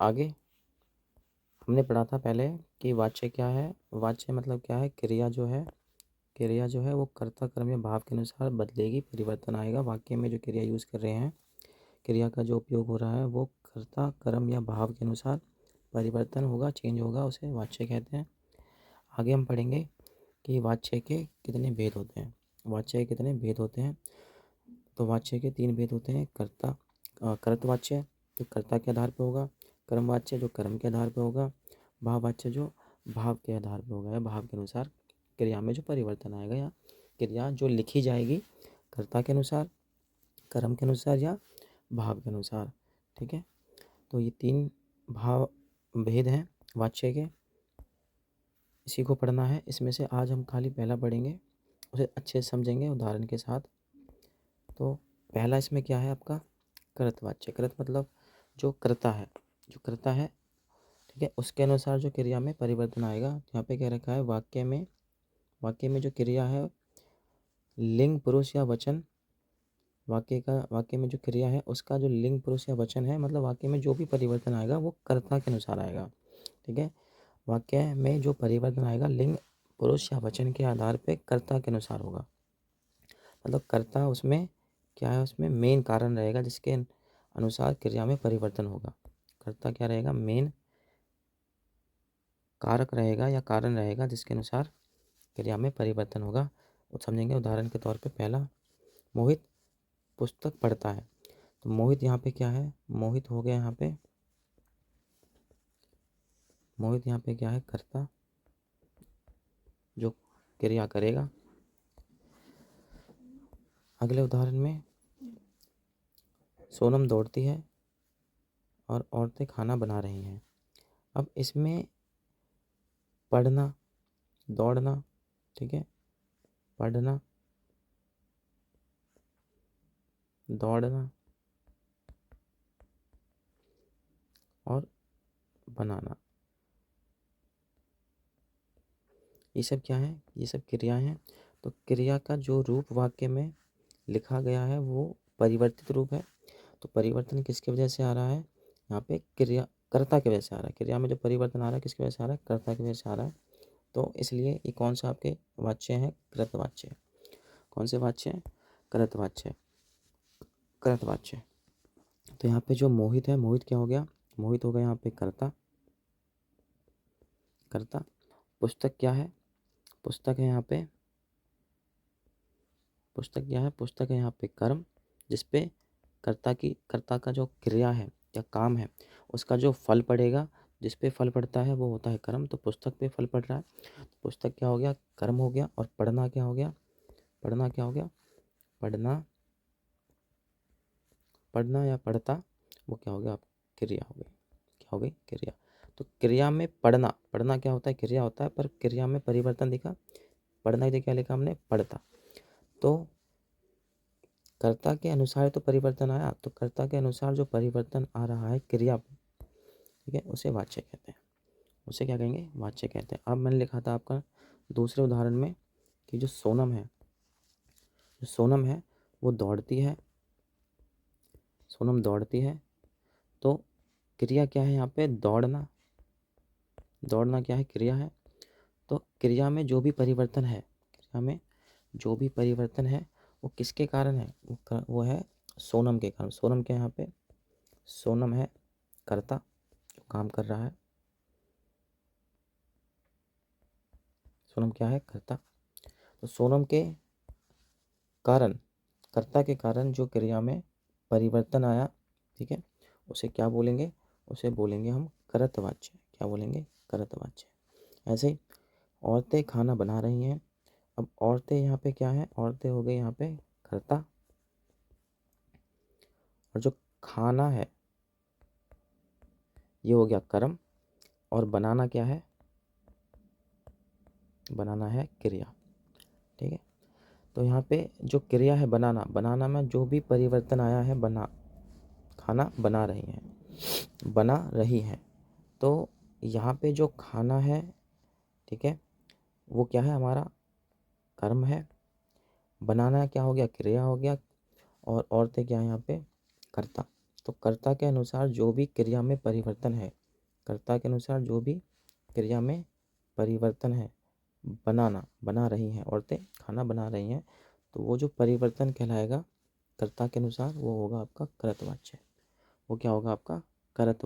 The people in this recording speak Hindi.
आगे हमने पढ़ा था पहले कि वाच्य क्या है। वाच्य मतलब क्या है, क्रिया जो है वो कर्ता कर्म या भाव के अनुसार बदलेगी, परिवर्तन आएगा। वाक्य में जो क्रिया यूज़ कर रहे हैं, क्रिया का जो उपयोग हो रहा है वो कर्ता कर्म या भाव के अनुसार परिवर्तन होगा, चेंज होगा, उसे वाच्य कहते हैं। आगे हम पढ़ेंगे कि वाच्य के कितने भेद होते हैं। वाच्य के कितने भेद होते हैं, तो वाच्य के 3 भेद होते हैं। कर्तवाच्य जो कर्ता के आधार पर होगा, कर्मवाच्य जो कर्म के आधार पर होगा, भाववाच्य जो भाव के आधार पर होगा या भाव के अनुसार क्रिया में जो परिवर्तन आएगा, या क्रिया जो लिखी जाएगी कर्ता के अनुसार, कर्म के अनुसार या भाव के अनुसार। ठीक है, तो ये 3 भाव भेद हैं वाच्य के, इसी को पढ़ना है। इसमें से आज हम खाली पहला पढ़ेंगे, उसे अच्छे से समझेंगे उदाहरण के साथ। तो पहला इसमें क्या है आपका, कृतवाच्य। कृत मतलब जो करता है, जो करता है, ठीक है, उसके अनुसार जो क्रिया में परिवर्तन आएगा। यहाँ पे क्या रखा है, वाक्य में जो क्रिया है, लिंग पुरुष या वचन, वाक्य में जो क्रिया है उसका जो लिंग पुरुष या वचन है, मतलब वाक्य में जो भी परिवर्तन आएगा वो कर्ता के अनुसार आएगा। ठीक है, वाक्य में जो परिवर्तन आएगा लिंग पुरुष या वचन के आधार पे कर्ता के अनुसार होगा। मतलब कर्ता उसमें क्या है, उसमें मेन कारण रहेगा जिसके अनुसार क्रिया में परिवर्तन होगा। कर्ता क्या रहेगा, मेन कारक रहेगा या कारण रहेगा जिसके अनुसार क्रिया में परिवर्तन होगा। वो समझेंगे उदाहरण के तौर पे। पहला, मोहित पुस्तक पढ़ता है। तो मोहित यहाँ पे क्या है, मोहित हो गया यहाँ पे, मोहित यहाँ पे क्या है, कर्ता जो क्रिया करेगा। अगले उदाहरण में, सोनम दौड़ती है और औरतें खाना बना रही हैं। अब इसमें पढ़ना, दौड़ना, ठीक है, पढ़ना, दौड़ना और बनाना, ये सब क्या है, ये सब क्रियाएं हैं। तो क्रिया का जो रूप वाक्य में लिखा गया है वो परिवर्तित रूप है। तो परिवर्तन किसकी वजह से आ रहा है, यहाँ पे क्रिया कर्ता की वजह से आ रहा है। क्रिया में जो परिवर्तन आ रहा है किसकी वजह से आ रहा है, कर्ता की वजह से आ रहा है। तो इसलिए ये कौन सा आपके वाच्य है, कृतवाच्य। कौन से वाच्य है, कृतवाच्य, कृतवाच्य। तो यहाँ पे जो मोहित है, मोहित क्या हो गया, मोहित हो गया यहाँ पे कर्ता, कर्ता। पुस्तक क्या है, पुस्तक है यहाँ पे, पुस्तक क्या है, पुस्तक है यहाँ पे कर्म, जिसपे कर्ता का जो क्रिया है या काम है उसका जो फल पड़ेगा, जिस पे फल पड़ता है वो होता है कर्म। तो पुस्तक पे फल पड़ रहा है, तो पुस्तक क्या हो गया, कर्म हो गया। और पढ़ना क्या हो गया, पढ़ना क्या हो गया, पढ़ना, पढ़ना या पढ़ता, वो क्या हो गया, क्रिया हो गई। क्या हो गई, क्रिया। तो क्रिया में पढ़ना, पढ़ना क्या होता है, क्रिया होता है, पर क्रिया में परिवर्तन दिखा, पढ़ना की क्या लिखा हमने, पढ़ता। तो कर्ता के अनुसार तो परिवर्तन आया, तो कर्ता के अनुसार जो परिवर्तन आ रहा है क्रिया, ठीक है, उसे वाच्य कहते हैं। उसे क्या कहेंगे, वाच्य कहते हैं। अब मैंने लिखा था आपका दूसरे उदाहरण में कि जो सोनम है, जो सोनम है वो दौड़ती है, सोनम दौड़ती है। तो क्रिया क्या है यहाँ पे, दौड़ना, दौड़ना क्या है, क्रिया है। तो क्रिया में जो भी परिवर्तन है, क्रिया में जो भी परिवर्तन है वो किसके कारण है, वो है सोनम के कारण। सोनम क्या है यहाँ पे, सोनम है कर्ता जो काम कर रहा है, सोनम क्या है, कर्ता। तो सोनम के कारण, कर्ता के कारण जो क्रिया में परिवर्तन आया, ठीक है, उसे क्या बोलेंगे, उसे बोलेंगे हम कर्तवाच्य। क्या बोलेंगे, कर्तवाच्य। ऐसे ही औरतें खाना बना रही हैं। अब औरतें यहाँ पे क्या है, औरतें हो गई यहाँ पे कर्ता, और जो खाना है ये हो गया कर्म, और बनाना क्या है, बनाना है क्रिया। ठीक है, तो यहाँ पे जो क्रिया है बनाना, बनाना में जो भी परिवर्तन आया है, बना, खाना बना रही हैं, बना रही हैं। तो यहाँ पे जो खाना है, ठीक है, वो क्या है, हमारा कर्म है। बनाना क्या हो गया, क्रिया हो गया। और औरतें क्या है यहाँ पे, कर्ता, तो कर्ता के अनुसार जो भी क्रिया में परिवर्तन है, कर्ता के अनुसार जो भी क्रिया में परिवर्तन है, बना रही हैं औरतें, खाना बना रही हैं, तो वो जो परिवर्तन कहलाएगा कर्ता के अनुसार वो होगा आपका कर्तवाच्य। वो क्या होगा आपका कर्तवाच्य।